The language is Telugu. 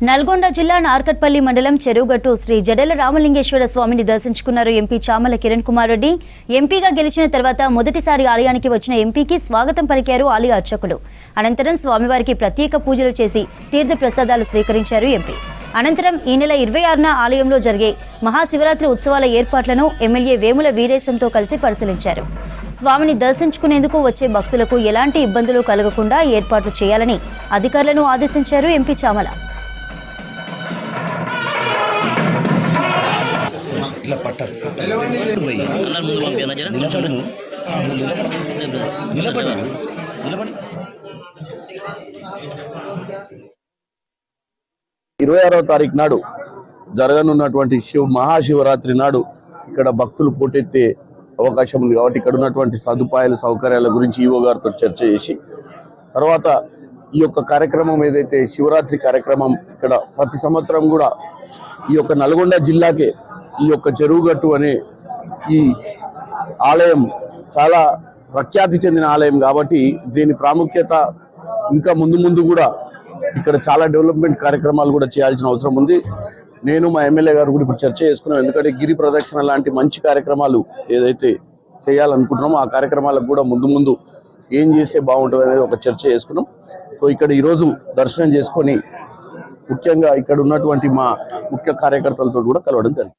నల్గొండ జిల్లా నార్కట్పల్లి మండలం చెరువుగట్టు శ్రీ జడల రామలింగేశ్వర స్వామిని దర్శించుకున్నారు ఎంపీ చామల కిరణ్ కుమార్ రెడ్డి. ఎంపీగా గెలిచిన తర్వాత మొదటిసారి ఆలయానికి వచ్చిన ఎంపీకి స్వాగతం పలికారు ఆలయ అర్చకులు. అనంతరం స్వామివారికి ప్రత్యేక పూజలు చేసి తీర్థ ప్రసాదాలు స్వీకరించారు ఎంపీ. అనంతరం ఈ నెల 26న ఆలయంలో జరిగే మహాశివరాత్రి ఉత్సవాల ఏర్పాట్లను ఎమ్మెల్యే వేముల వీరేశంతో కలిసి పరిశీలించారు. స్వామిని దర్శించుకునేందుకు వచ్చే భక్తులకు ఎలాంటి ఇబ్బందులు కలగకుండా ఏర్పాట్లు చేయాలని అధికారులను ఆదేశించారు ఎంపీ చామల. ఇరవై 26వ తారీఖు నాడు జరగనున్నటువంటి మహాశివరాత్రి నాడు ఇక్కడ భక్తులు పోటెత్తే అవకాశం ఉంది కాబట్టి ఇక్కడ ఉన్నటువంటి సదుపాయాలు సౌకర్యాల గురించి ఈవో గారితో చర్చ చేసి తర్వాత ఈ యొక్క కార్యక్రమం ఏదైతే శివరాత్రి కార్యక్రమం ఇక్కడ ప్రతి సంవత్సరం కూడా ఈ యొక్క నల్గొండ జిల్లాకే ఈ యొక్క చెరువుగట్టు అనే ఈ ఆలయం చాలా ప్రఖ్యాతి చెందిన ఆలయం కాబట్టి దీని ప్రాముఖ్యత ఇంకా ముందు కూడా ఇక్కడ చాలా డెవలప్మెంట్ కార్యక్రమాలు కూడా చేయాల్సిన అవసరం ఉంది. నేను మా ఎమ్మెల్యే గారు కూడా ఇప్పుడు చర్చ చేసుకున్నాం. ఎందుకంటే గిరి ప్రదక్షిణ లాంటి మంచి కార్యక్రమాలు ఏదైతే చేయాలనుకుంటున్నామో ఆ కార్యక్రమాలకు కూడా ముందు ఏం చేస్తే బాగుంటుంది అనేది ఒక చర్చ చేసుకున్నాం. సో ఇక్కడ ఈరోజు దర్శనం చేసుకొని ముఖ్యంగా ఇక్కడ ఉన్నటువంటి మా ముఖ్య కార్యకర్తలతో కూడా కలవడం జరిగింది.